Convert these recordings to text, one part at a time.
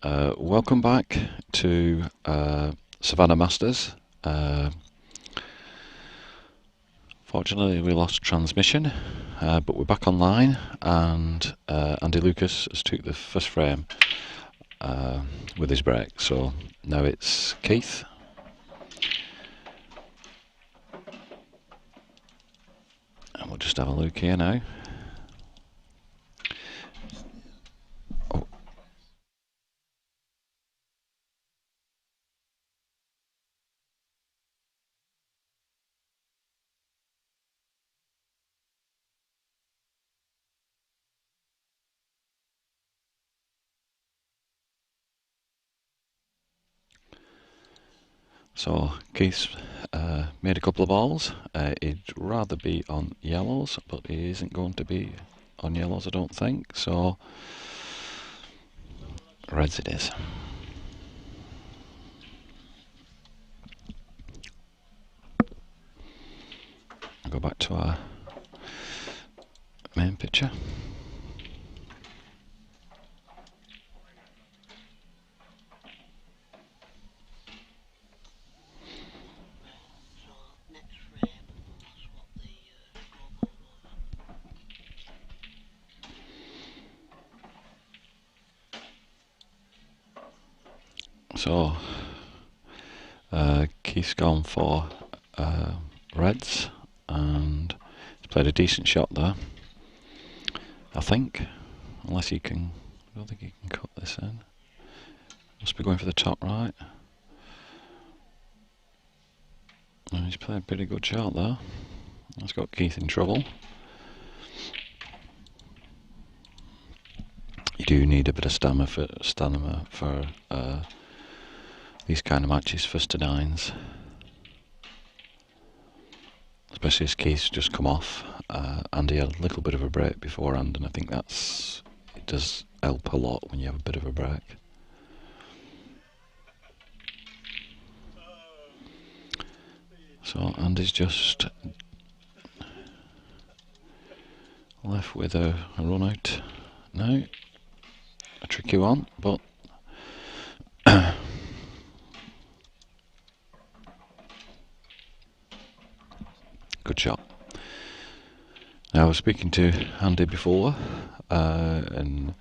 Welcome back to Savanna Masters. Fortunately, we lost transmission, but we're back online, and Andy Lucas has took the first frame with his break. So now it's Keith. And we'll just have a look here now. So Keith's made a couple of balls. He'd rather be on yellows, but he isn't going to be on yellows, I don't think. So reds it is. I'll go back to our main picture. So Keith's gone for reds, and he's played a decent shot there, I think, unless he can. I don't think he can cut this in. Must be going for the top right. And he's played a pretty good shot there. That's got Keith in trouble. You do need a bit of stamina for these kind of matches, first to nines. Especially as Keith's just come off. Andy had a little bit of a break beforehand, and I think it does help a lot when you have a bit of a break. So Andy's just left with a run out now. A tricky one, but good shot. Now, I was speaking to Andy before, and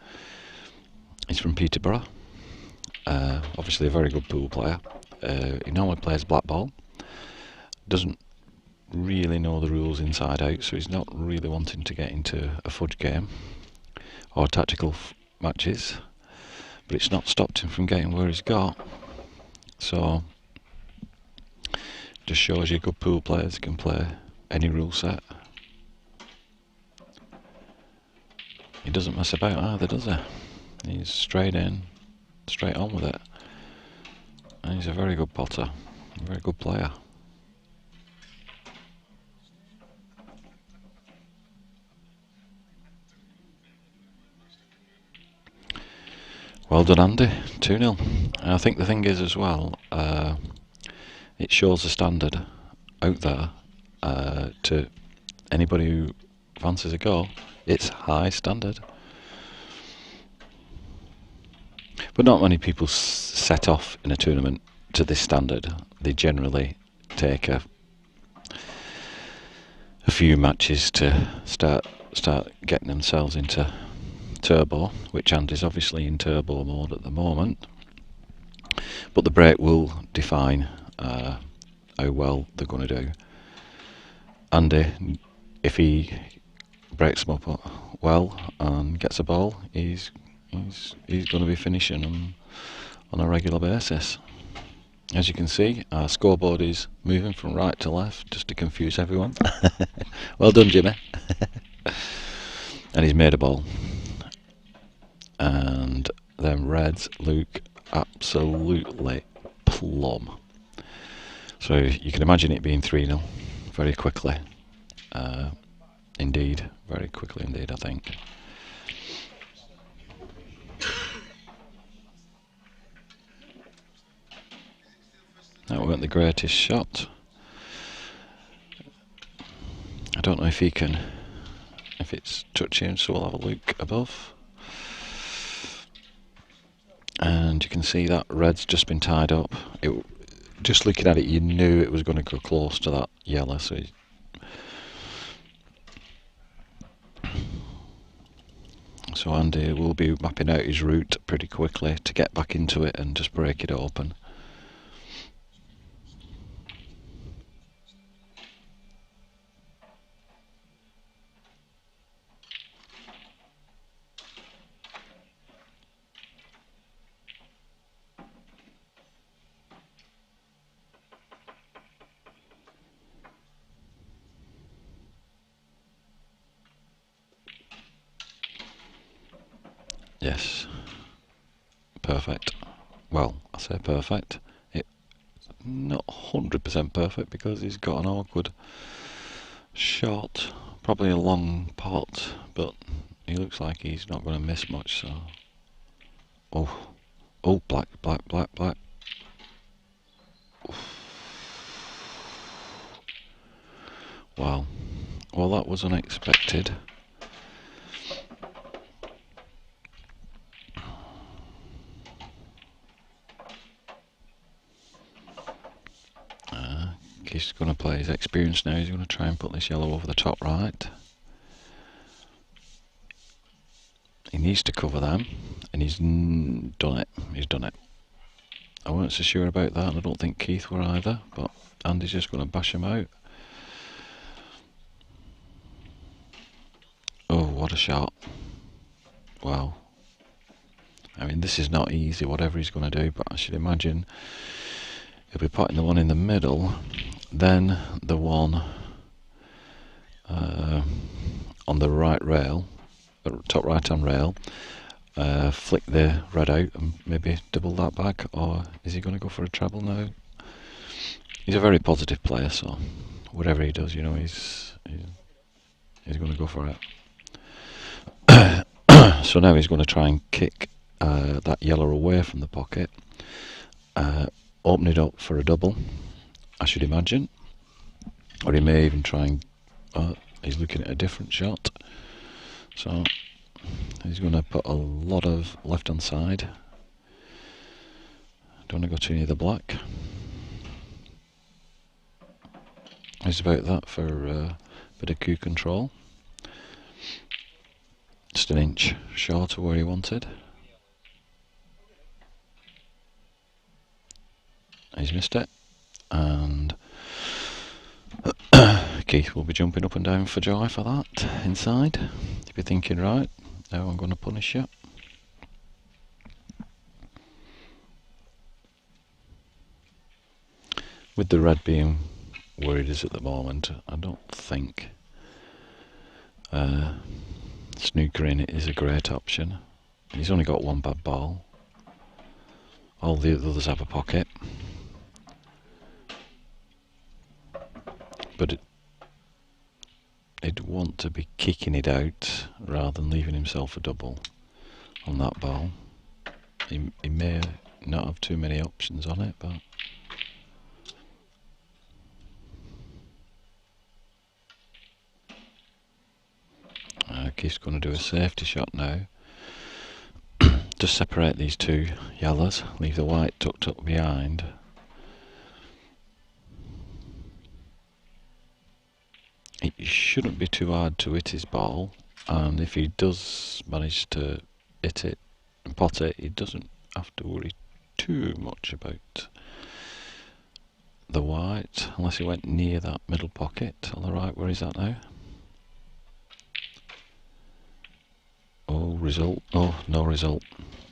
he's from Peterborough. Obviously a very good pool player. He normally plays black ball. Doesn't really know the rules inside out, so he's not really wanting to get into a fudge game or tactical matches, but it's not stopped him from getting where he's got. So just shows you good pool players can play any rule set. He doesn't mess about either, does he? He's straight in, straight on with it, and he's a very good potter, a very good player. Well done, Andy. 2-0. And I think the thing is as well, it shows the standard out there to anybody who fancies a go. It's high standard. But not many people set off in a tournament to this standard. They generally take a few matches to start getting themselves into turbo, which Andy's obviously in turbo mode at the moment, but the break will define how well they're going to do. Andy, if he breaks them up well and gets a ball, he's going to be finishing them on a regular basis. As you can see, our scoreboard is moving from right to left just to confuse everyone. Well done, Jimmy. And he's made a ball. And them reds look absolutely plum. So you can imagine it being 3-0 very quickly. Indeed, very quickly indeed, I think. That weren't the greatest shot. I don't know if it's touching, so we'll have a look above. And can see that red's just been tied up. Just looking at it, you knew it was going to go close to that yellow. So Andy will be mapping out his route pretty quickly to get back into it and just break it open. Yes, perfect. Well, I say perfect. It's not 100% perfect because he's got an awkward shot, probably a long pot, but he looks like he's not going to miss much. So, oh, black. Wow. Well, that was unexpected. He's going to play his experience now. He's going to try and put this yellow over the top right. He needs to cover them, and he's done it. He's done it. I weren't so sure about that, and I don't think Keith were either, but Andy's just going to bash him out. Oh, what a shot. Wow. I mean, this is not easy, whatever he's going to do, but I should imagine he'll be putting the one in the middle, then the one on the right rail, the top right hand rail, flick the red out and maybe double that back, or is he going to go for a treble now? He's a very positive player, so whatever he does, you know, he's going to go for it. So now he's going to try and kick that yellow away from the pocket, open it up for a double, I should imagine, or he may even try and he's looking at a different shot, so he's going to put a lot of left hand side. Don't want to go too near the black. It's about that for a bit of coup control. Just an inch short of where he wanted. He's missed it, and Keith will be jumping up and down for joy for that inside. He'll be thinking, right, now I'm going to punish you. With the red being where it is at the moment, I don't think snookering it is a great option. He's only got one bad ball. All the others have a pocket. But he'd want to be kicking it out rather than leaving himself a double on that ball. He may not have too many options on it, but Keith's going to do a safety shot now. Just separate these two yellows, leave the white tucked up behind. It shouldn't be too hard to hit his ball, and if he does manage to hit it and pot it, he doesn't have to worry too much about the white, unless he went near that middle pocket on the right. Where is that now? Oh, result. Oh, no result.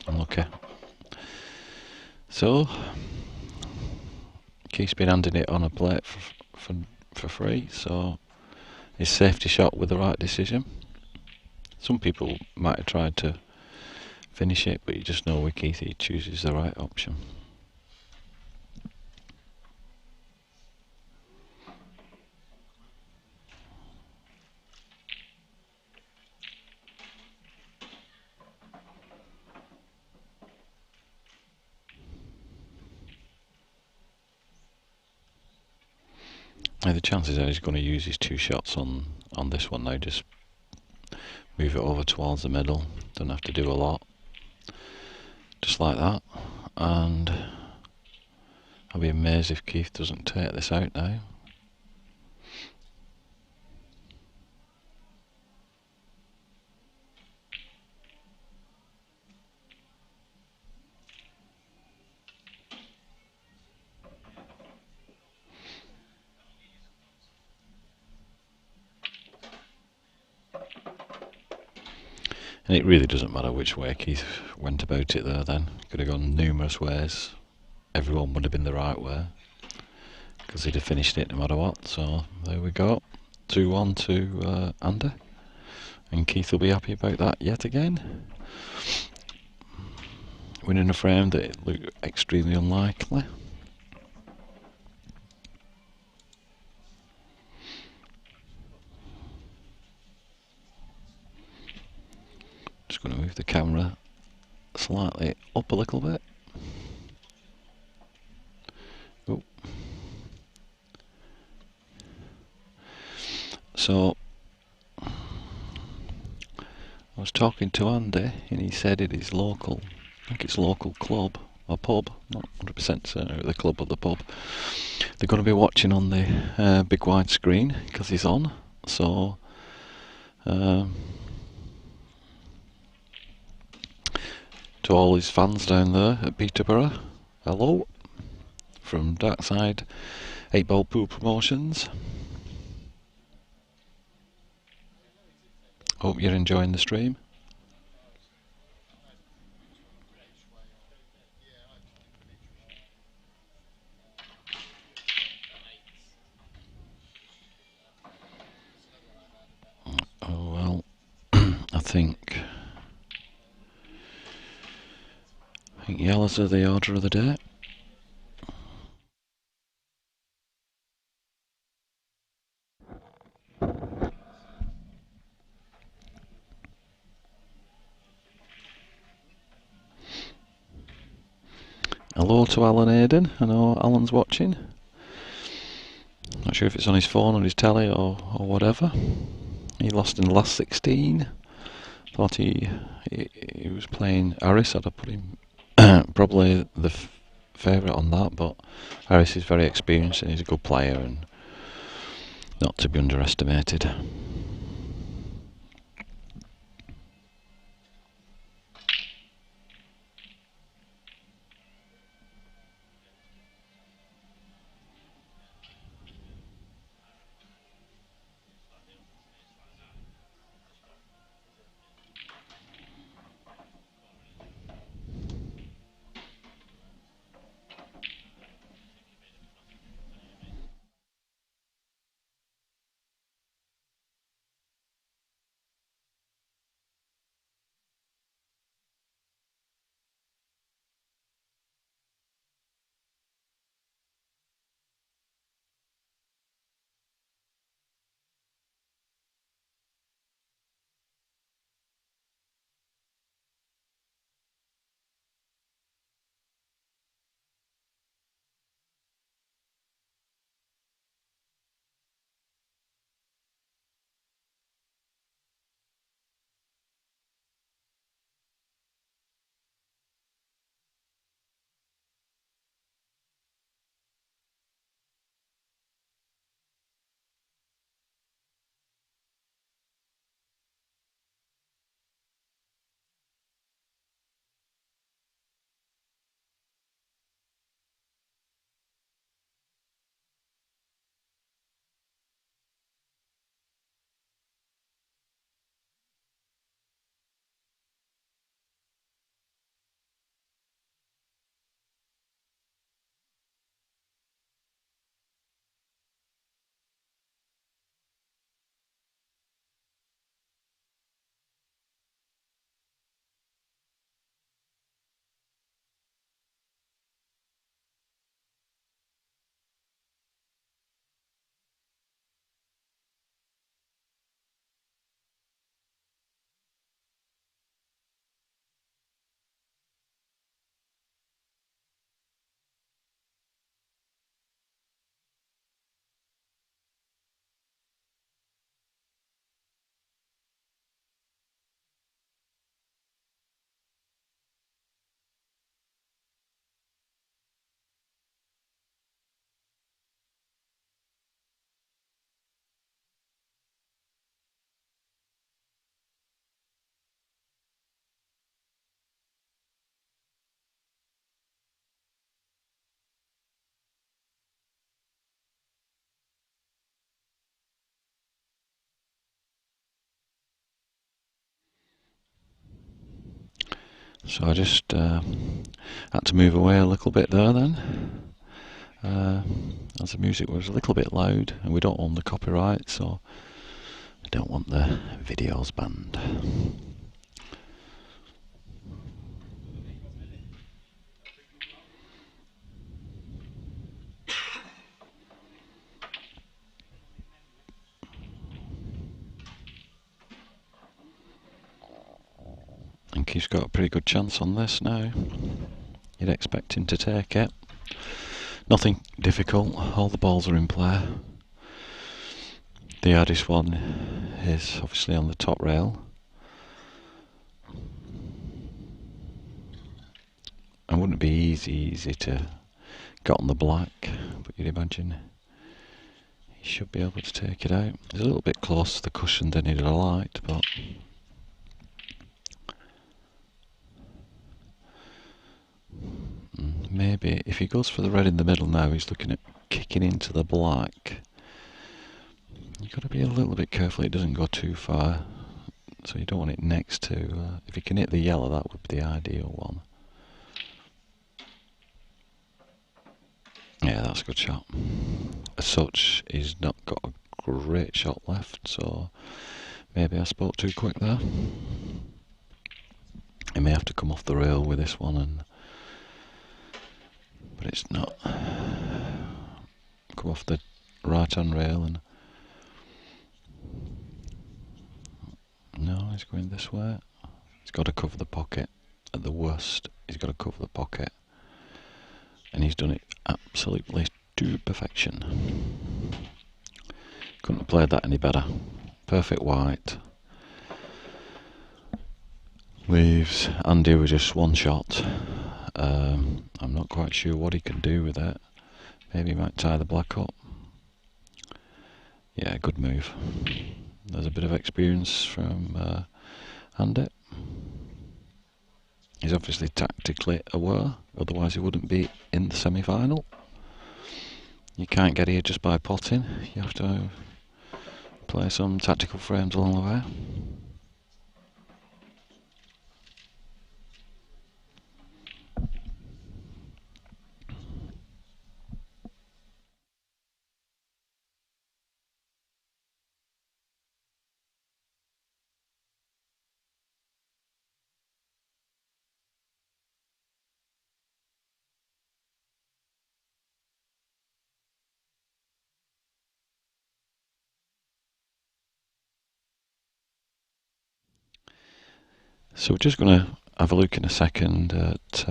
Unlucky. So Keith's been handing it on a plate for free, so his safety shot with the right decision. Some people might have tried to finish it, but you just know with Keith he chooses the right option. Now the chances are he's going to use his two shots on this one now. Just move it over towards the middle. Don't have to do a lot. Just like that. and I'll be amazed if Keith doesn't take this out now. And it really doesn't matter which way Keith went about it there then. Could have gone numerous ways. Everyone would have been the right way, because he'd have finished it no matter what. So there we go. 2-1 to Andy. And Keith will be happy about that yet again. Winning a frame that looked extremely unlikely. Just going to move the camera slightly up a little bit. Oh. So I was talking to Andy, and he said it is local. I think it's local club or pub. Not 100% certain of the club or the pub. They're going to be watching on the big wide screen because he's on. So to all his fans down there at Peterborough, hello from Darkside 8 Ball Pool Promotions. Hope you're enjoying the stream. Oh well, I think yellows are the order of the day. Hello to Alan Hayden. I know Alan's watching. Not sure if it's on his phone or his telly or whatever. He lost in the last 16. Thought he was playing Harris. I'd have put him probably the favourite on that, but Harris is very experienced and he's a good player and not to be underestimated. So I just had to move away a little bit there then, as the music was a little bit loud, and we don't own the copyright, so I don't want the videos banned. I think he's got a pretty good chance on this now. You'd expect him to take it. Nothing difficult, all the balls are in play. The hardest one is obviously on the top rail. It wouldn't be easy to get on the black, but you'd imagine he should be able to take it out. He's a little bit close to the cushion than he'd have liked, but maybe if he goes for the red in the middle now, he's looking at kicking into the black. You've got to be a little bit careful it doesn't go too far, so you don't want it next to, if you can hit the yellow, that would be the ideal one. Yeah, that's a good shot. As such, he's not got a great shot left, so maybe I spoke too quick there. He may have to come off the rail with this one, but it's not. Come off the right hand rail, and no, he's going this way. He's got to cover the pocket. At the worst, he's got to cover the pocket, and he's done it absolutely to perfection. Couldn't have played that any better. Perfect white. Leaves Andy with just one shot. I'm not quite sure what he can do with it. Maybe he might tie the black up. Yeah, good move. There's a bit of experience from Andy. He's obviously tactically aware, otherwise he wouldn't be in the semi-final. You can't get here just by potting. You have to play some tactical frames along the way. So we're just going to have a look in a second at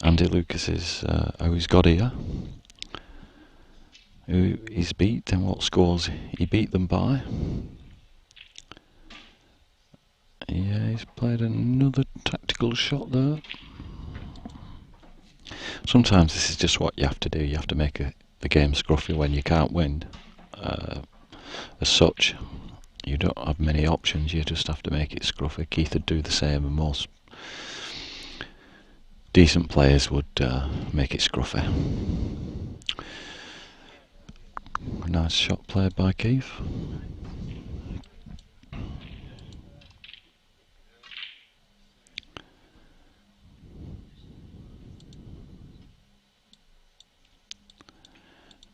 Andy Lucas's how he's got here, who he's beat, and what scores he beat them by. Yeah, he's played another tactical shot there. Sometimes this is just what you have to do. You have to make the game scruffy when you can't win. As such, you don't have many options, you just have to make it scruffy. Keith would do the same, and most decent players would make it scruffy. Nice shot played by Keith.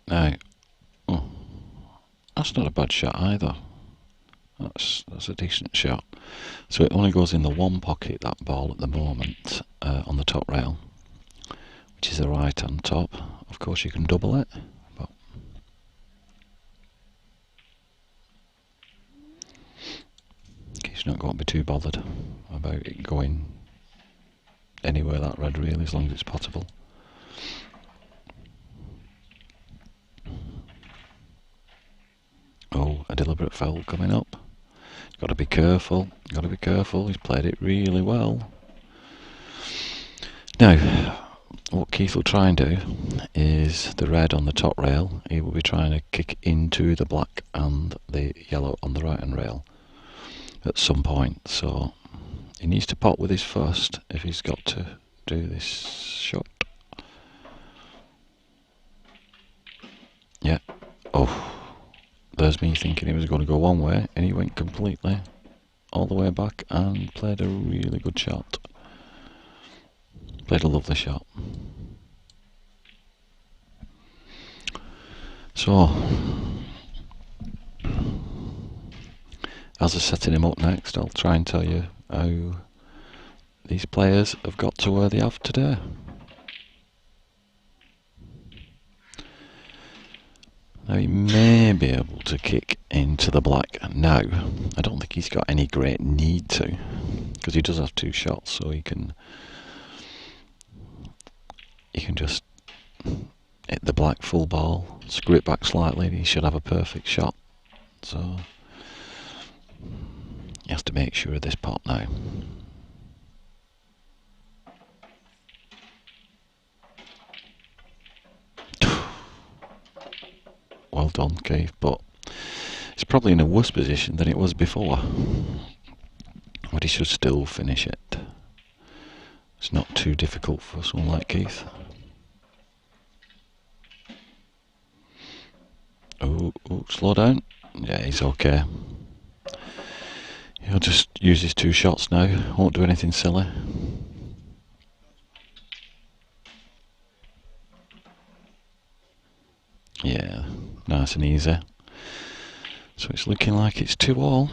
Now, that's not a bad shot either. That's a decent shot. So it only goes in the one pocket, that ball, at the moment, on the top rail, which is the right hand top. Of course you can double it, but he's not going to be too bothered about it going anywhere that red, really, as long as it's potable. Oh, a deliberate foul coming up. Got to be careful. Got to be careful. He's played it really well. Now, what Keith will try and do is the red on the top rail. He will be trying to kick into the black and the yellow on the right hand rail at some point. So he needs to pot with his first if he's got to do this shot. Yeah. Oh. There's me thinking he was going to go one way, and he went completely all the way back and played a really good shot. Played a lovely shot. So, as I'm setting him up next, I'll try and tell you how these players have got to where they have today. Now he may be able to kick into the black now. I don't think he's got any great need to, because he does have 2 shots, so he can just hit the black full ball, screw it back slightly, and he should have a perfect shot. So he has to make sure of this pot now. Well done, Keith, but it's probably in a worse position than it was before. But he should still finish it. It's not too difficult for someone like Keith. Oh, slow down. Yeah, he's okay. He'll just use his 2 shots now. Won't do anything silly. Yeah, nice and easy. So it's looking like it's 2-all.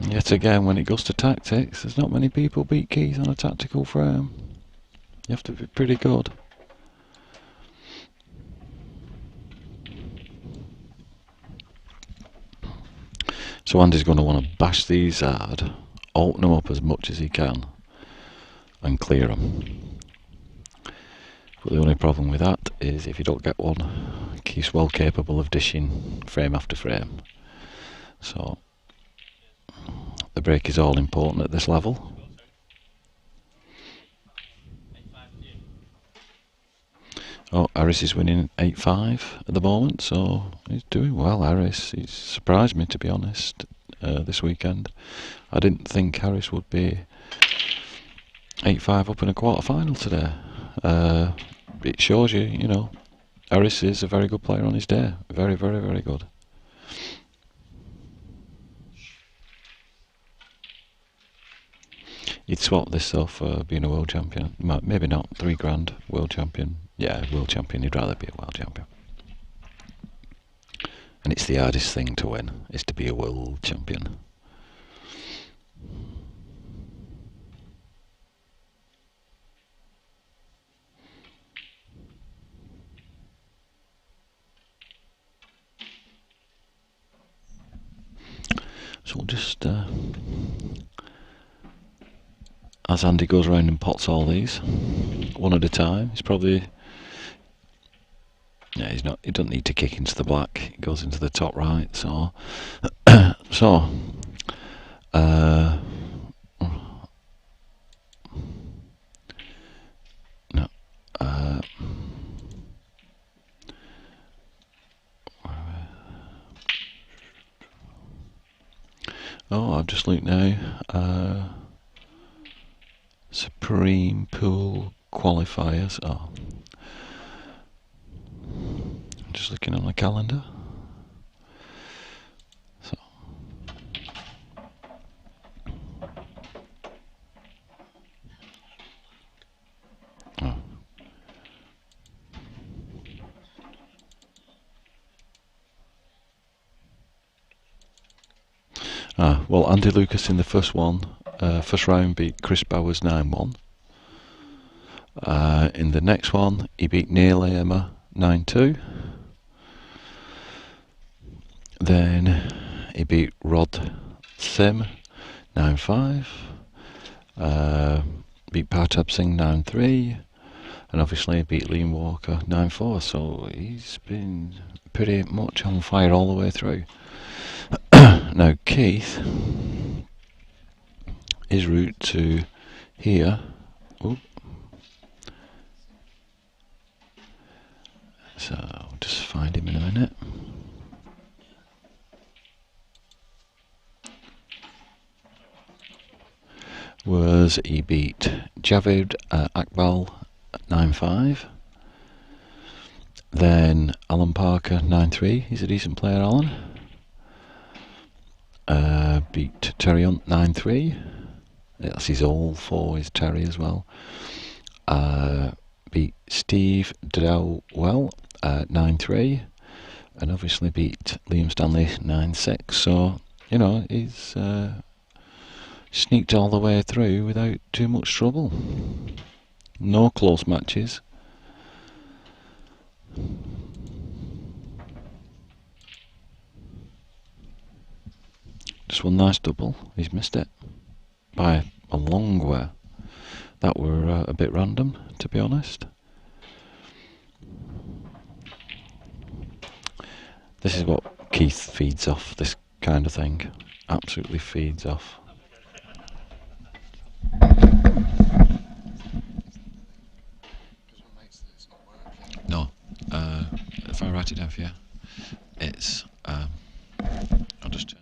Yet again, when it goes to tactics, there's not many people beat Keith on a tactical frame. You have to be pretty good. So Andy's going to want to bash these hard, open them up as much as he can, and clear them. But the only problem with that is if you don't get one, Keith's well capable of dishing frame after frame. So the break is all important at this level. Oh, Harris is winning 8-5 at the moment, so he's doing well, Harris. He's surprised me, to be honest, this weekend. I didn't think Harris would be 8-5 up in a quarter-final today. It shows you, you know, Harris is a very good player on his day. Very, very, very good. You'd swap this though for being a world champion. Maybe not, £3 world champion. Yeah, world champion, you'd rather be a world champion. And it's the hardest thing to win, is to be a world champion. So we'll just, as Andy goes around and pots all these, one at a time, he's probably, yeah, he doesn't need to kick into the black, it goes into the top right, so, oh, I've just looked now, Supreme Pool Qualifiers, oh, I'm just looking on the calendar, so, oh. Well, Andy Lucas in the first round beat Chris Bowers 9-1. In the next one, he beat Neil Amer 9-2. Then he beat Rod Sim 9-5. Beat Partab Singh 9-3. And obviously he beat Liam Walker 9-4. So he's been pretty much on fire all the way through. Now Keith, his route to here, so I'll just find him in a minute. Was he beat Javed Akbal 9-5, Then Alan Parker 9-3. He's a decent player, Alan. Beat Terry Hunt 9-3. That's his all for his Terry as well. Beat Steve Dowell 9-3. And obviously beat Liam Stanley 9-6. So, you know, he's sneaked all the way through without too much trouble. No close matches. Just one nice double. He's missed it by a long way. That were a bit random, to be honest. This is what Keith feeds off, this kind of thing. Absolutely feeds off. No, if I write it down for you, it's, I'll just turn.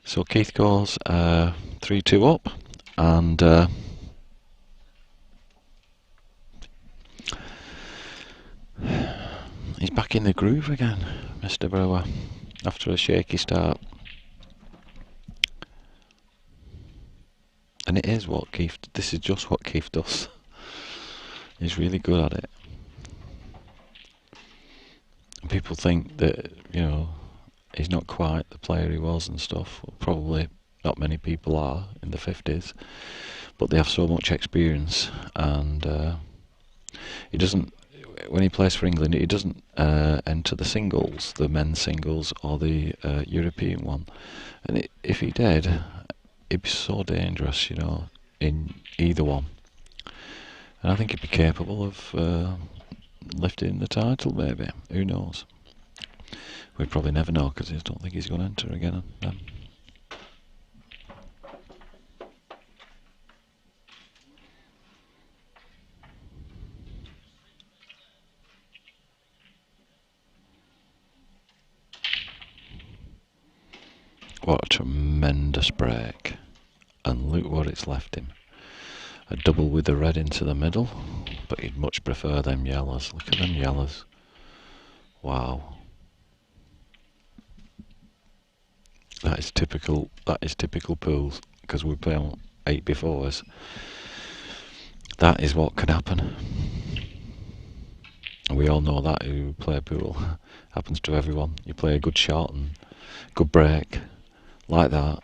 So Keith goes 3-2 up, and he's back in the groove again, Mr. Brewer, after a shaky start. And it is what Keith, this is just what Keith does. He's really good at it. And people think that, you know, he's not quite the player he was and stuff. Well, probably not many people are in the 50s, but they have so much experience, and he doesn't, when he plays for England, he doesn't enter the singles, the men's singles or the European one. And if he did, it'd be so dangerous, you know, in either one. And I think he'd be capable of lifting the title, maybe. Who knows? We'd probably never know, because I don't think he's going to enter again. What a tremendous break. And look what it's left him. A double with the red into the middle, but he'd much prefer them yellows. Look at them yellows. Wow. That is typical pools, because we play on 8 befores. That is what can happen. We all know that who play pool. Happens to everyone. You play a good shot and good break, like that,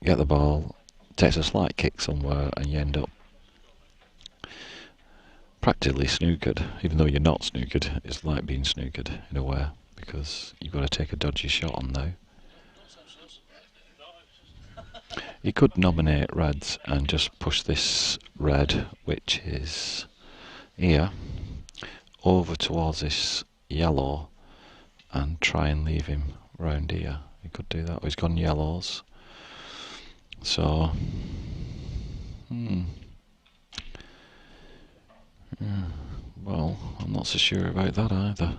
get the ball, takes a slight kick somewhere, and you end up practically snookered. Even though you're not snookered, it's like being snookered in a way, because you've got to take a dodgy shot on now. You could nominate reds and just push this red, which is here, over towards this yellow and try and leave him round here. You could do that. He's gone yellows. So, well, I'm not so sure about that either.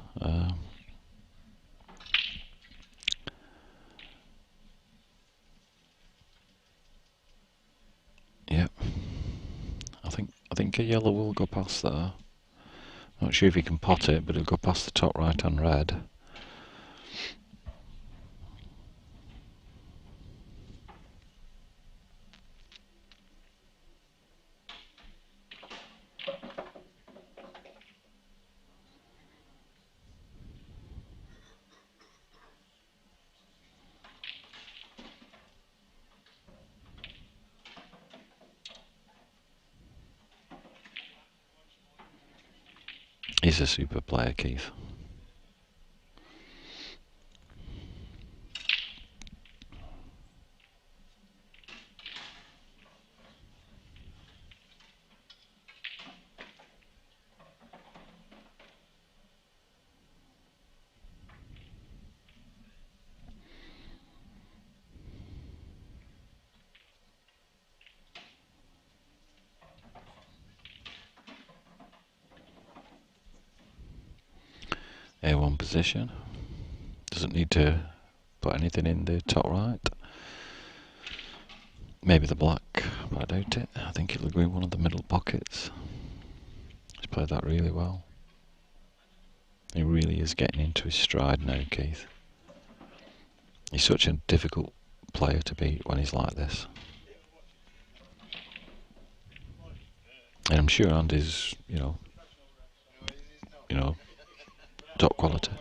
Yep. I think a yellow will go past there. Not sure if he can pot it, but it'll go past the top right and red. He's a super player, Keith. A1 position. Doesn't need to put anything in the top right. Maybe the black, but I doubt it. I think it'll go in one of the middle pockets. He's played that really well. He really is getting into his stride now, Keith. He's such a difficult player to beat when he's like this. And I'm sure Andy's, top quality.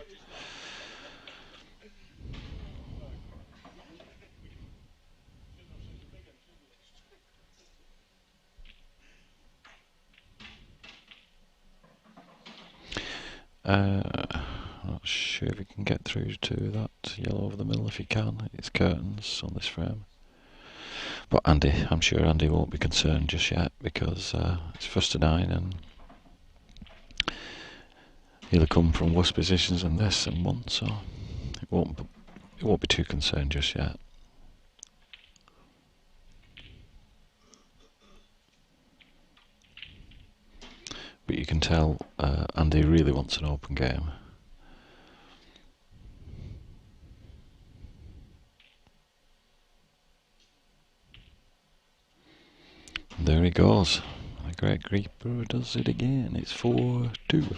Not sure if he can get through to that yellow over the middle. If he can, it's curtains on this frame. But I'm sure Andy won't be concerned just yet, because it's first to 9 and he'll come from worse positions than this and won, so it won't be too concerned just yet. But you can tell Andy really wants an open game. And there he goes. The great Brewer does it again. It's 4-2.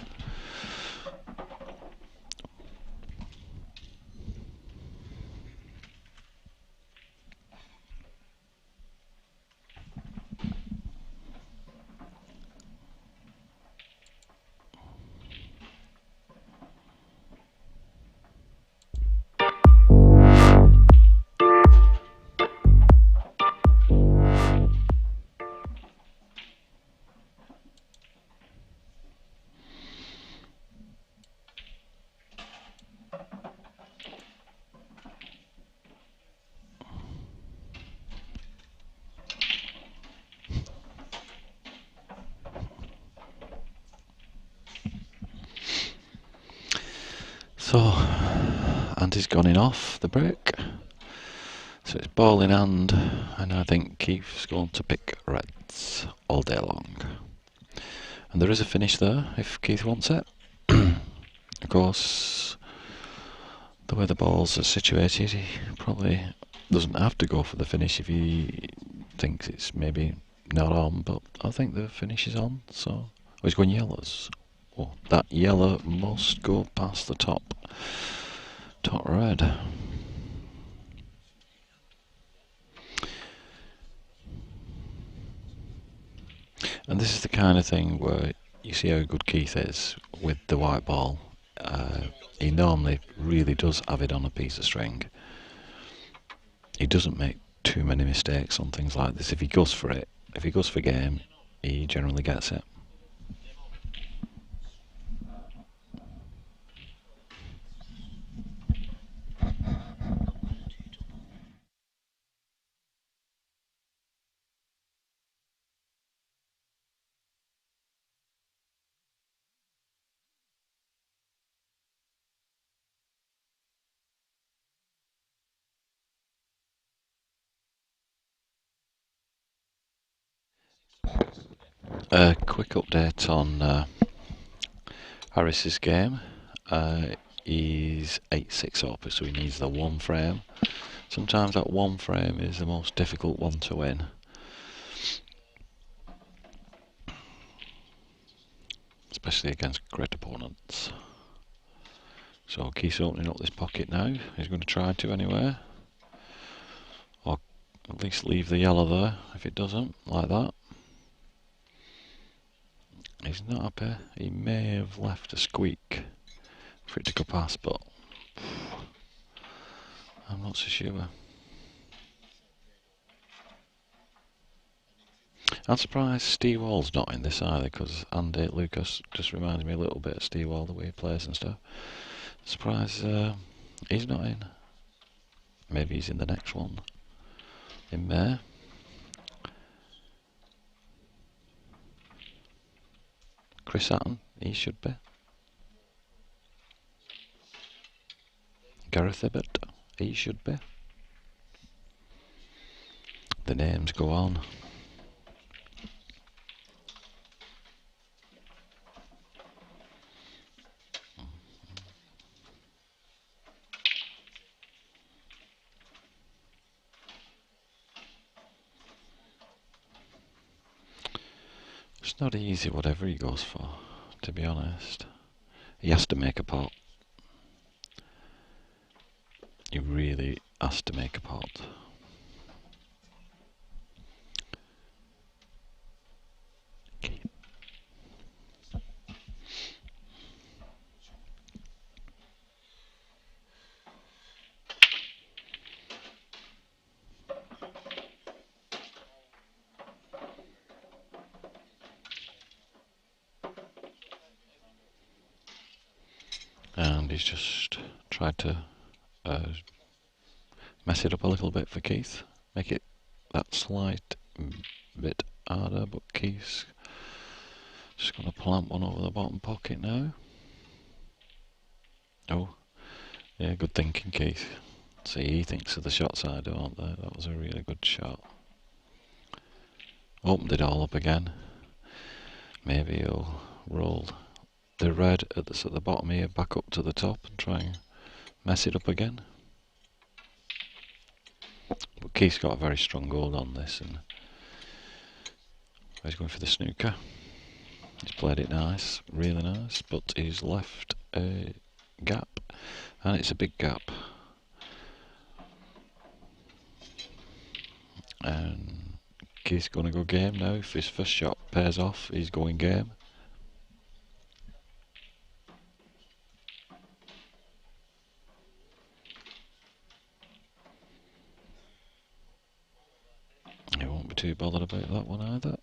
So, Andy's gone in off the break. So it's ball in hand, and I think Keith's going to pick reds all day long. And there is a finish there, if Keith wants it. Of course, the way the balls are situated, he probably doesn't have to go for the finish if he thinks it's maybe not on, but I think the finish is on, so... Oh, he's going yellows. Oh, that yellow must go past the top red. And this is the kind of thing where you see how good Keith is with the white ball. He normally really does have it on a piece of string. He doesn't make too many mistakes on things like this. If he goes for it, if he goes for game, he generally gets it. A quick update on Harris's game. He's 8-6 up, so he needs the one frame. Sometimes that one frame is the most difficult one to win. Especially against great opponents. So Keith's opening up this pocket now. He's going to try to anyway. Or at least leave the yellow there if it doesn't, like that. He's not happy. He may have left a squeak for it to go past, but I'm not so sure. I'm surprised Steve Wall's not in this either, because Andy Lucas just reminds me a little bit of Steve Wall, the way he plays and stuff. Surprised he's not in. Maybe he's in the next one in May. Chris Hatton, he should be. Gareth Ibbott, he should be. The names go on. It's not easy whatever he goes for, to be honest. He has to make a pot. He really has to make a pot. And he's just tried to mess it up a little bit for Keith. Make it that slight bit harder, but Keith's just going to plant one over the bottom pocket now. Oh, yeah, good thinking, Keith. See, he thinks of the shots I don't. That was a really good shot. Opened it all up again. Maybe he'll roll the red at the bottom here back up to the top and try and mess it up again. But Keith's got a very strong hold on this, and he's going for the snooker. He's played it nice, really nice, but he's left a gap, and it's a big gap. And Keith's going to go game now. If his first shot pays off, he's going game. He won't be too bothered about that one either.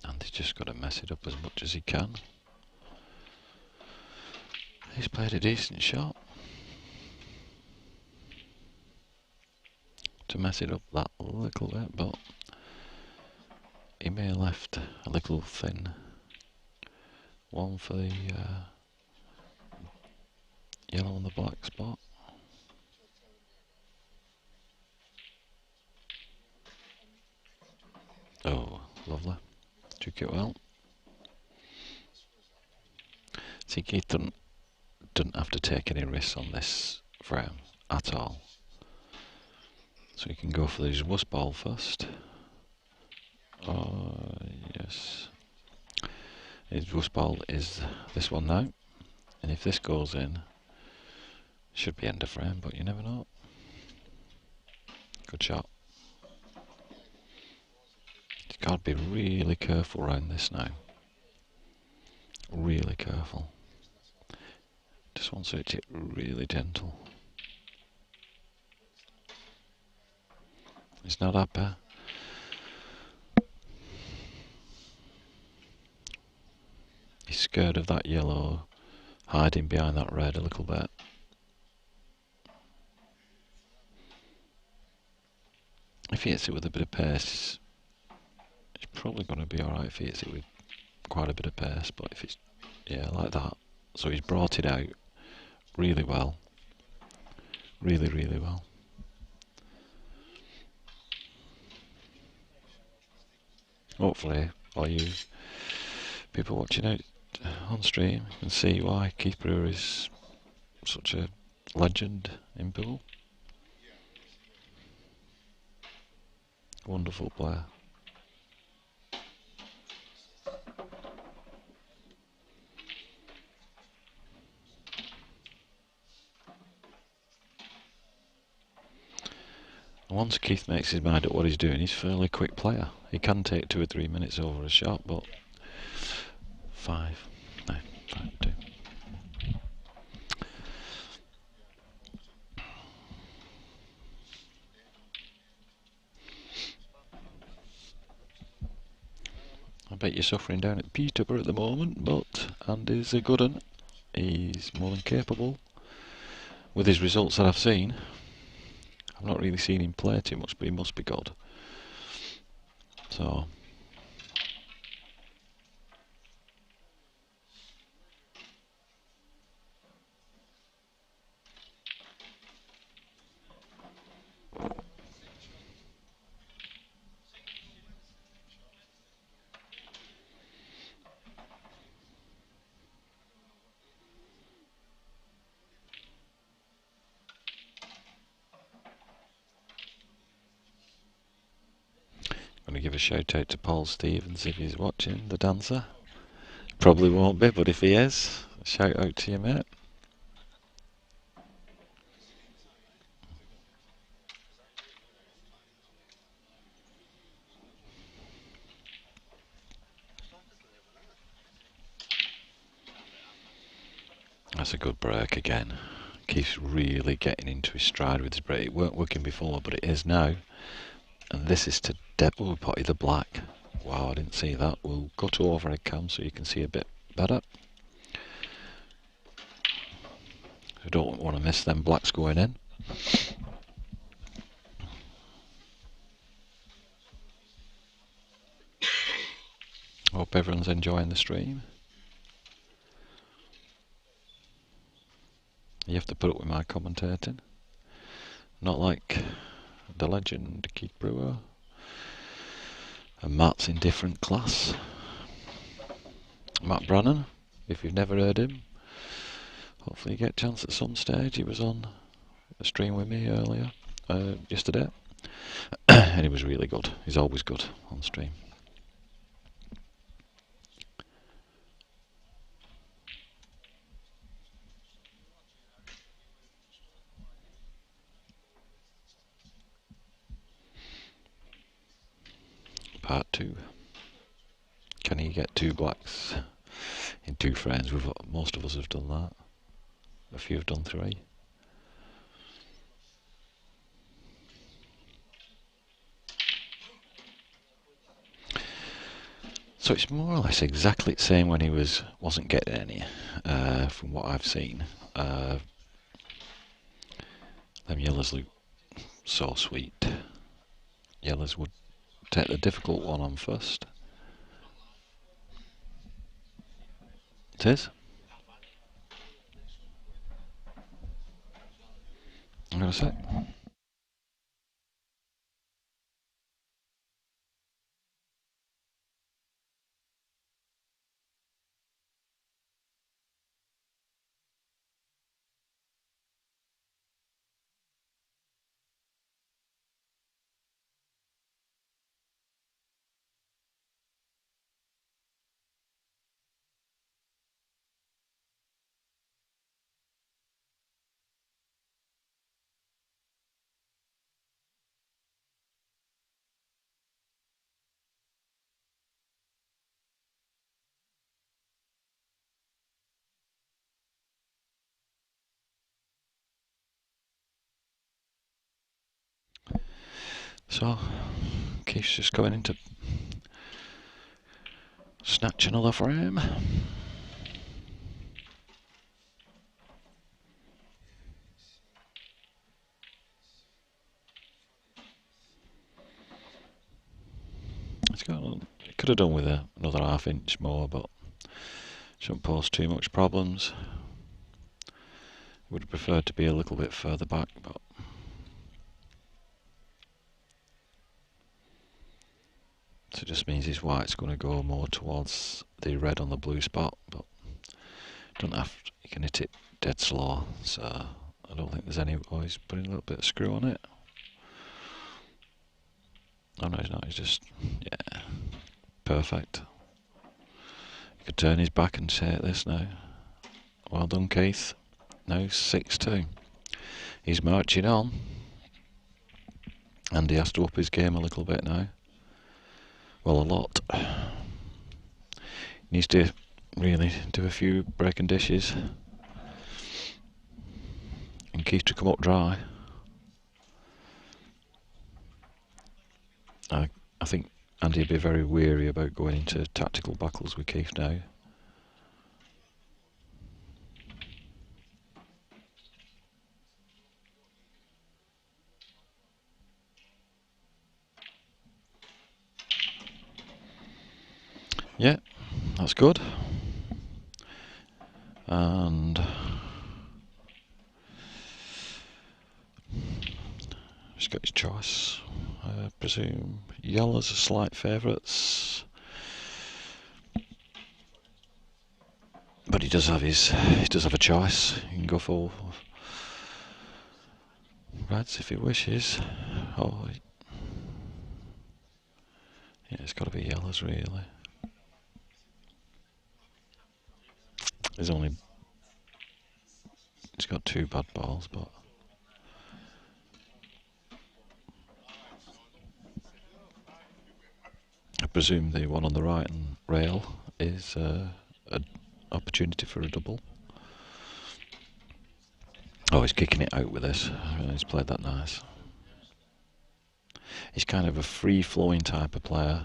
And he's just got to mess it up as much as he can. He's played a decent shot to mess it up that little bit, but he may have left a little thin one for the yellow and the black spot. Oh, lovely. Took it well. See, Keith doesn't have to take any risks on this frame at all. So he can go for his wuss ball first. Oh, yes. His wuss ball is this one now. And if this goes in, Should be end of frame, but you never know. Good shot. You've got to be really careful around this now. Really careful. Just want to hit it really gentle. It's not happy. He's scared of that yellow, hiding behind that red a little bit. If he hits it with a bit of pace, it's probably going to be alright if he hits it with quite a bit of pace, but if it's, yeah, like that. So he's brought it out really well. Really, really well. Hopefully, all you people watching out on stream can see why Keith Brewer is such a legend in pool. Wonderful player. Once Keith makes his mind up what he's doing, he's a fairly quick player. He can take 2 or 3 minutes over a shot, but 5, 9, 5, 2. I bet you're suffering down at Peterborough at the moment, but Andy's a good un. He's more than capable. With his results that I've seen, I've not really seen him play too much, but he must be good. So, I'm going to give a shout out to Paul Stevens if he's watching, the dancer. Probably won't be, but if he is, shout out to you, mate. That's a good break again. Keith's really getting into his stride with his break. It weren't working before, but it is now. And this is to we potty the black. Wow, I didn't see that. We'll go to overhead cam so you can see a bit better. I don't want to miss them blacks going in. Hope everyone's enjoying the stream. You have to put up with my commentating. Not like the legend Keith Brewer. And Matt's in different class. Matt Brannan, if you've never heard him, hopefully you get a chance at some stage. He was on a stream with me earlier, yesterday, and he was really good. He's always good on stream. Part 2. Can he get 2 blacks in 2 frames? Most of us have done that. A few have done 3. So it's more or less exactly the same when he wasn't getting any, from what I've seen. Them yellows look so sweet. Yellows would take the difficult one on first. It is. I'm going to say. So Keith's just going in to snatch another frame. It could have done with another half-inch more, but shouldn't pose too much problems. Would have preferred to be a little bit further back, but so it just means his white's going to go more towards the red on the blue spot, but don't have to, you can hit it dead slow, so I don't think there's any. Oh, he's putting a little bit of screw on it. Oh no, he's not. He's just, yeah, perfect. He could turn his back and take this now. Well done, Keith. Now 6-2. He's marching on, and he has to up his game a little bit now. Well, a lot. He needs to really do a few breaking dishes, and Keith to come up dry. I think Andy would be very wary about going into tactical battles with Keith now. Yeah, that's good. And he's got his choice. I presume yellows are slight favourites, but he does have a choice. He can go for reds if he wishes. Oh, yeah, it's got to be yellows really. He's got two bad balls, but I presume the one on the right and rail is an opportunity for a double. Oh, he's kicking it out with this. He's played that nice. He's kind of a free-flowing type of player.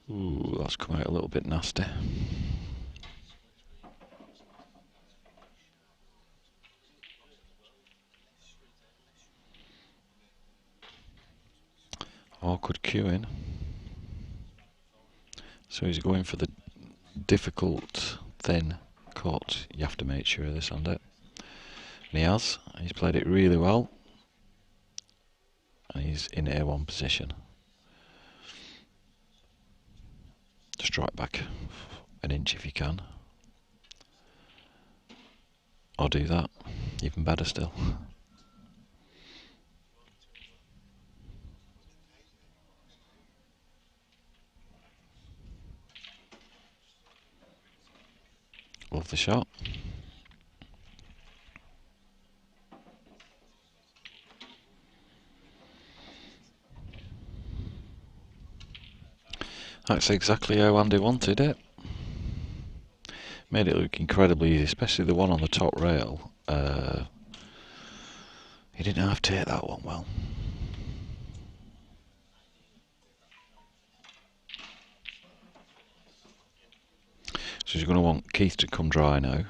Ooh, that's come out a little bit nasty. Awkward queuing. So he's going for the difficult, thin cut. You have to make sure of this, and it. And he has. He's played it really well. And he's in A1 position. Strike back an inch if you can. Or do that. Even better still. Love the shot. That's exactly how Andy wanted it. Made it look incredibly easy, especially the one on the top rail. He didn't have to hit that one well. So he's going to want Keith to come dry now.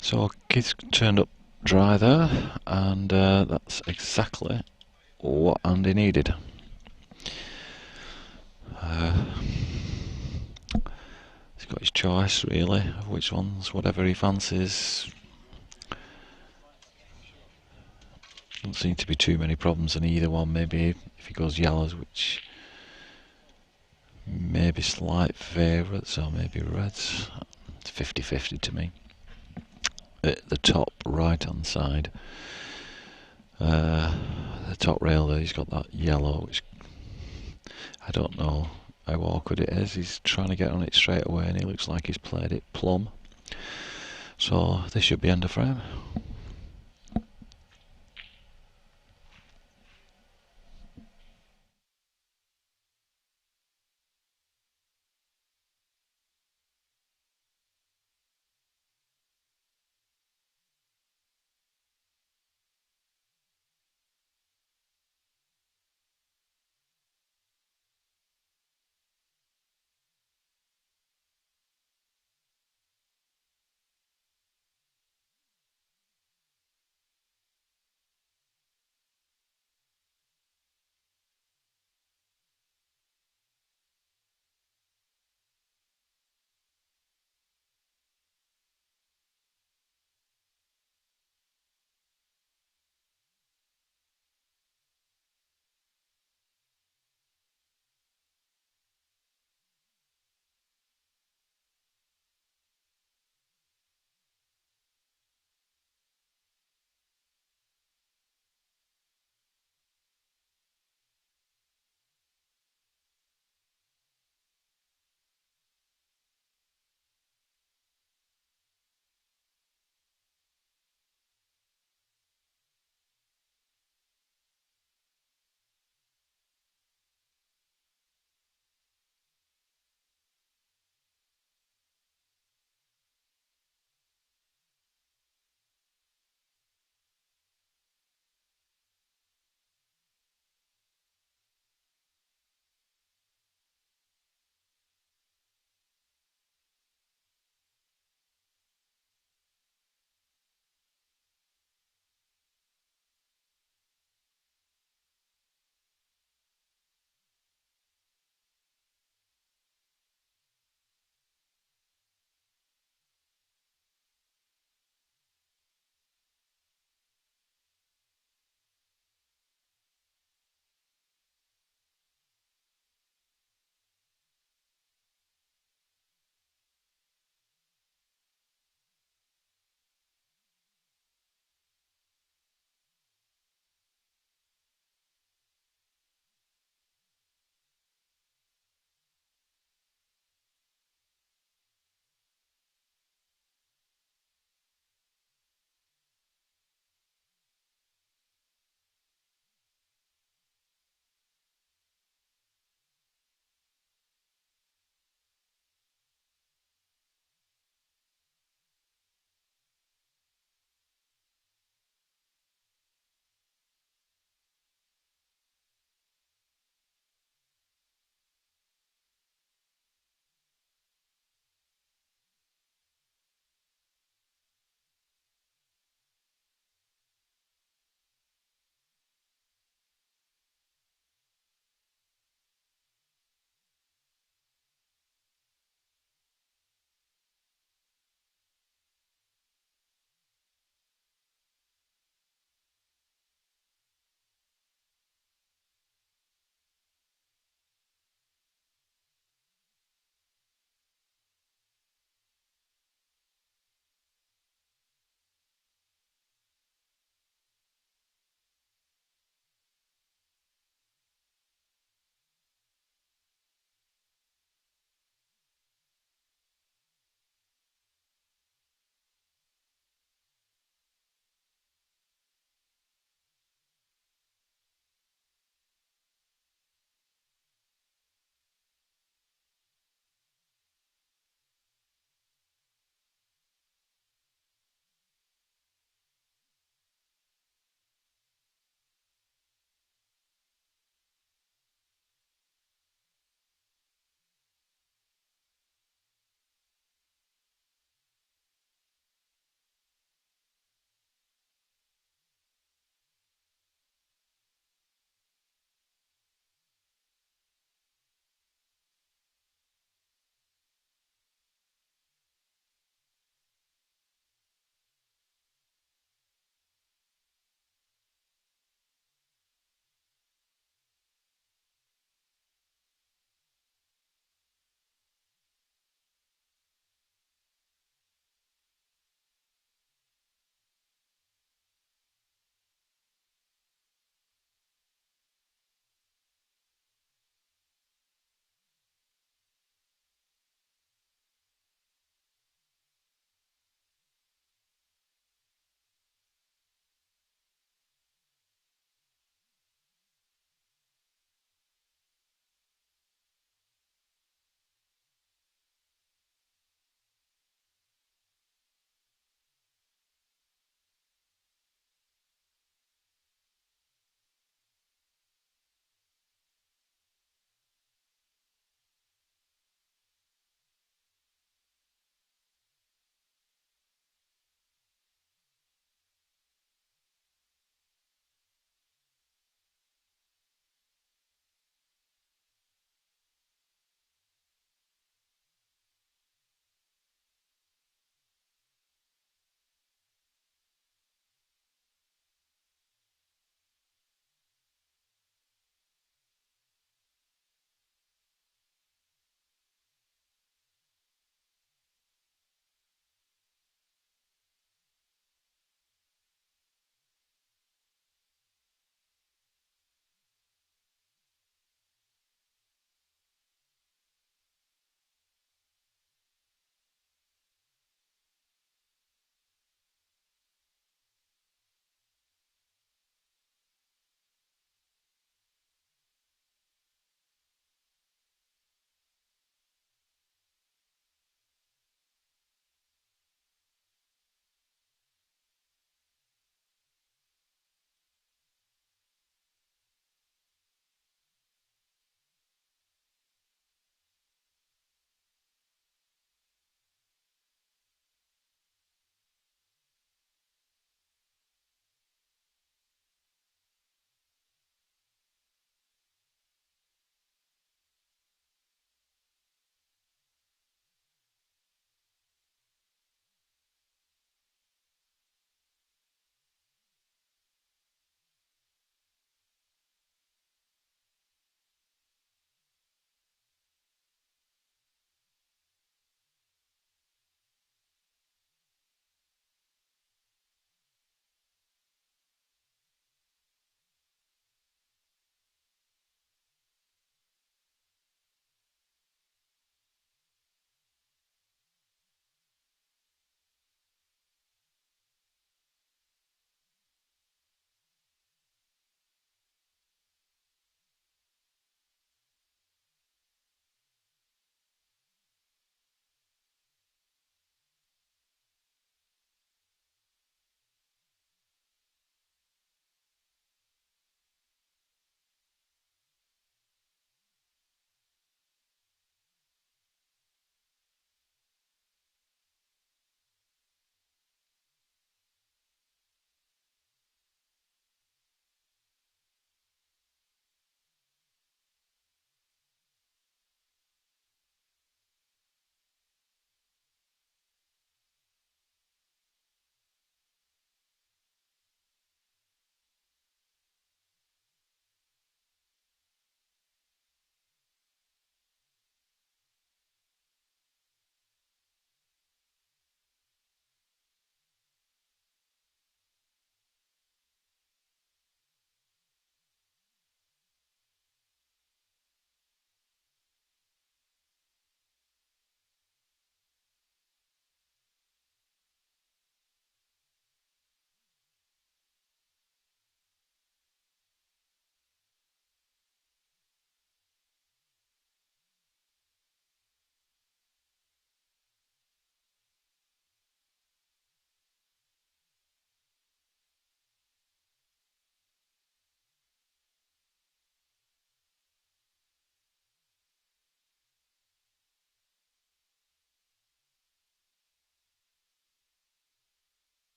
So kids turned up dry there, and that's exactly what Andy needed. He's got his choice really of which ones, whatever he fancies. Doesn't seem to be too many problems in either one. Maybe if he goes yellows, which maybe slight favourites, or maybe reds. It's 50-50 to me. At the top right hand side, the top rail there, he's got that yellow, which I don't know how awkward it is. He's trying to get on it straight away, and he looks like he's played it plumb. So this should be end of frame.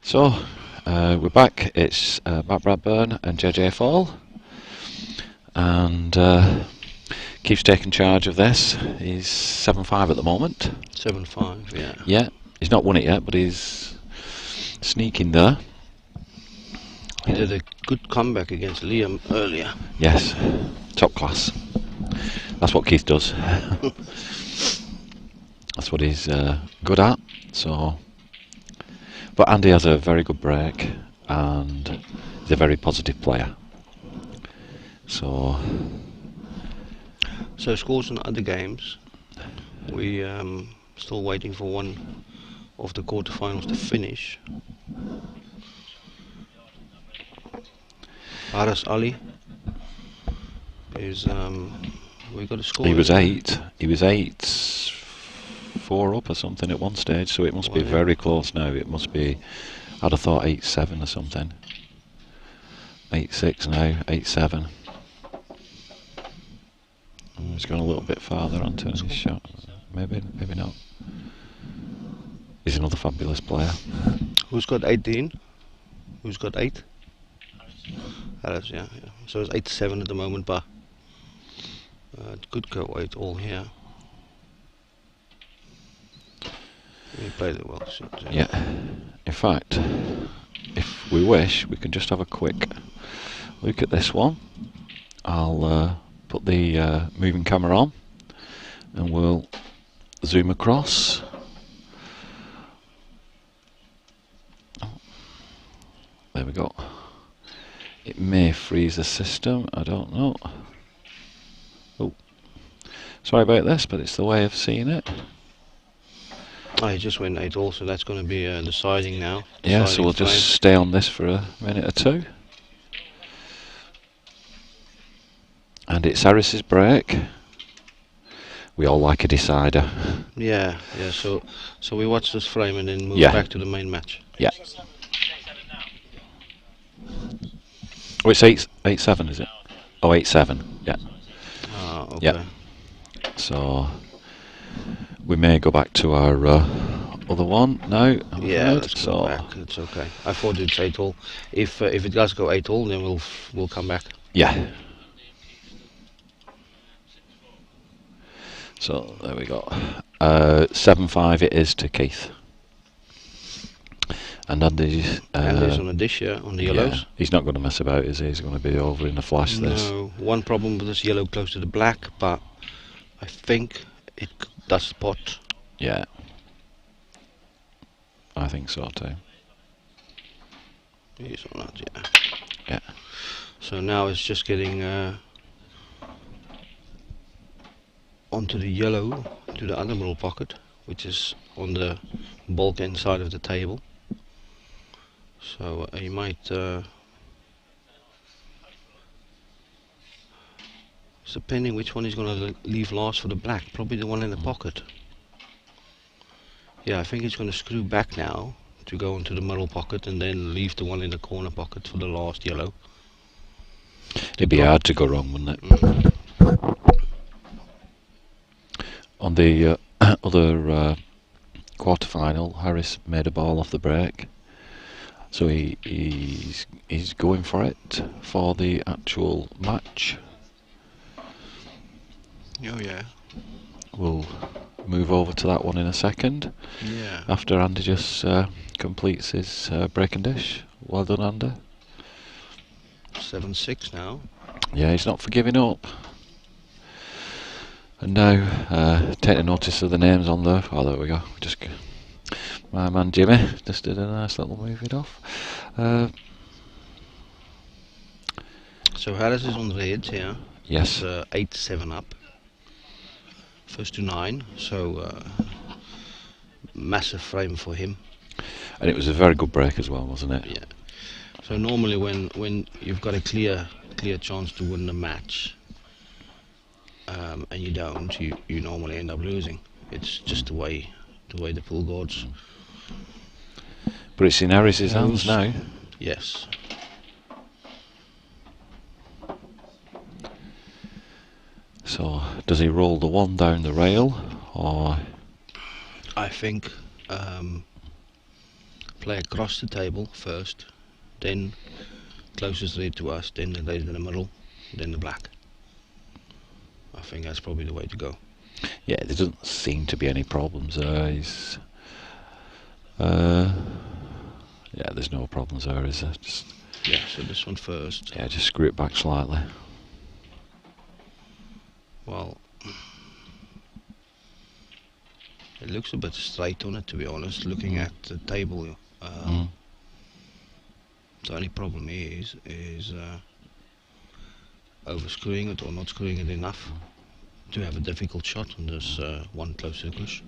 So, we're back. It's Matt Bradburn and JJ Fall, and Keith's taking charge of this. He's 7-5 at the moment. 7-5, yeah. Yeah, he's not won it yet, but he's sneaking there. He did a good comeback against Liam earlier. Yes, top class. That's what Keith does. That's what he's good at. So, but Andy has a very good break, and he's a very positive player. So scores in other games. We still waiting for one of the quarterfinals to finish. Aras Ali is we got a score. He was 8-4 up or something at one stage, so it must be very close now. It must be, I'd have thought 8-7 or something. 8-6 now, 8-7. He's gone a little bit farther onto his shot. Maybe not. He's another fabulous player. Who's got 18? Who's got 8? Aras, yeah. So it's 8-7 at the moment, but it could go 8 all here. He played it well. Yeah. In fact, if we wish, we can just have a quick look at this one. I'll put the moving camera on, and we'll zoom across. There we go. It may freeze the system, I don't know. Oh, sorry about this, but it's the way of seeing it. I just went 8 all, so that's going to be deciding now. Yeah, so we'll just stay on this for a minute or two. And it's Harris's break. We all like a decider. Yeah. So we watch this frame and then move back to the main match. Yeah. Oh, it's 8-7, is it? Oh, 8-7. Yeah. Ah, okay. Yeah. So we may go back to our other one now. Yeah, let's go back. It's okay. I thought it's 8 all. If it does go 8 all, then we'll come back. Yeah. So there we go. 7-5 it is to Keith. And Andy's on a dish, on the yellows. Yeah, he's not going to mess about, is he? He's going to be over in a flash. No, one problem with this yellow close to the black, but I think it does the pot. Yeah, I think so too. Yes or not, yeah. Yeah. So now it's just getting onto the yellow, to the other middle pocket, which is on the bulk end side of the table. So you might it's depending which one he's going to leave last for the black. Probably the one in the pocket. Yeah, I think he's going to screw back now to go into the middle pocket and then leave the one in the corner pocket for the last yellow. It'd be hard to go wrong, wouldn't it? On the other quarter-final, Harris made a ball off the break. So he's going for it for the actual match. Oh yeah. We'll move over to that one in a second. Yeah. After Andy just completes his break and dish. Well done, Andy. 7-6 now. Yeah, he's not for giving up. And now, taking notice of the names on there. Oh, there we go. Just my man Jimmy just did a nice little move it off. So Harris is on the red here. Yes. 8-7 up. First to 9. So massive frame for him. And it was a very good break as well, wasn't it? Yeah. So normally when you've got a clear chance to win the match, and you don't, you normally end up losing. It's just the way the pool goes. But it's in Harris's hands now. Yes. So does he roll the one down the rail, or? I think play across the table first, then closest red to us, then the red in the middle, then the black. I think that's probably the way to go. Yeah, there doesn't seem to be any problems there. Yeah, there's no problems there, is there? Just, Yeah, so this one first. yeah, just screw it back slightly. Well, it looks a bit straight on it, to be honest, looking at the table. The only problem is over screwing it or not screwing it enough to have a difficult shot on this one close to the cush.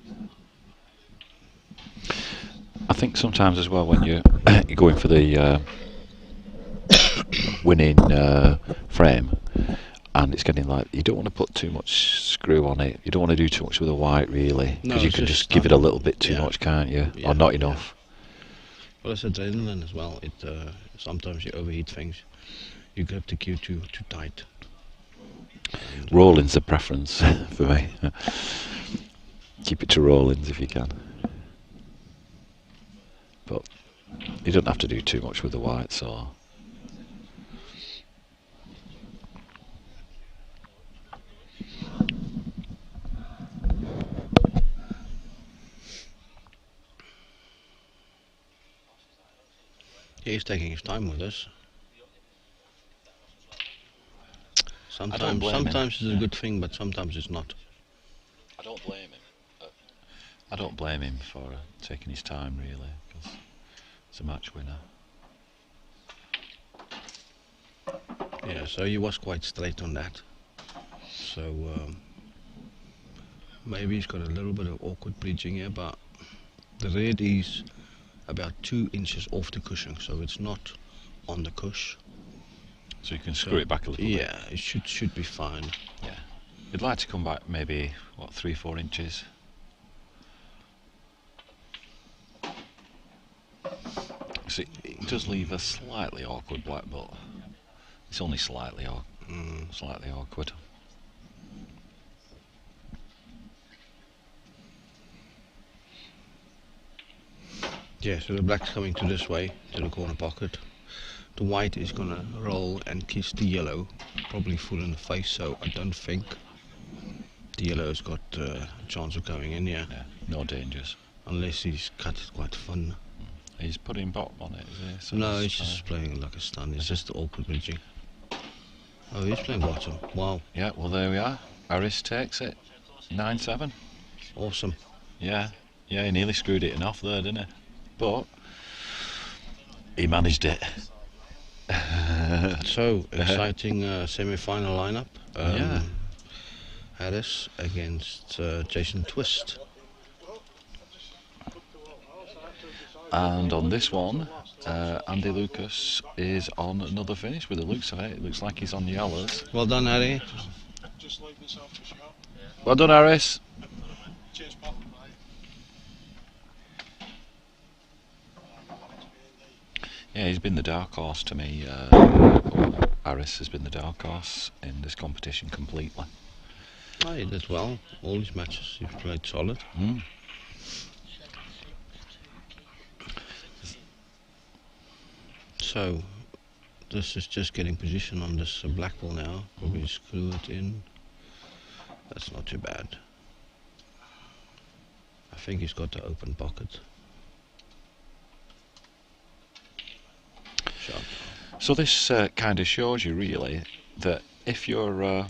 I think sometimes as well when you're going for the winning frame, and it's getting like, you don't want to put too much screw on it. You don't want to do too much with the white, really, because you can just give it a little bit too much, can't you? Yeah, or not enough. Well, it's adrenaline as well. It sometimes you overheat things. You grip the cue too tight. And, Rolling's the preference for me. Keep it to rollings if you can. But you don't have to do too much with the white, so. He's taking his time with this. Sometimes it's a good thing, but sometimes it's not. I don't blame him. I don't blame him for taking his time, really, because it's a match winner. Yeah, so he was quite straight on that. So maybe he's got a little bit of awkward bridging here, but the red is about 2 inches off the cushion, so it's not on the cush. So you can screw it back a little bit. Yeah, it should be fine. Yeah. You'd like to come back maybe, what, 3-4 inches? So it does leave a slightly awkward black, but it's only slightly awkward. Yeah, so the black's coming to this way, to the corner pocket. The white is gonna roll and kiss the yellow, probably full in the face, so I don't think the yellow's got a chance of going in, yeah. Yeah, no dangers. Unless he's cut it quite fun. He's putting bottom on it, is he? So No, he's just playing like a stun, it's just awkward bridging. Oh, he's playing bottom, wow. Yeah, well there we are. Harris takes it. 9-7. Awesome. Yeah, he nearly screwed it off there, didn't he? But he managed it. So, exciting semi-final lineup. Yeah. Harris against Jason Twist. And on this one, Andy Lucas is on another finish with the looks of it. It looks like he's on yellows. Well done, Harry. Just leave myself a shot. Well done, Harris. Cheers, pal. Yeah, he's been the dark horse to me. Harris has been the dark horse in this competition completely. Oh, he did well. All his matches he's played solid. So, this is just getting position on this black ball now. Probably screw it in. That's not too bad. I think he's got the open pocket. Sharp. So this kind of shows you really that if you're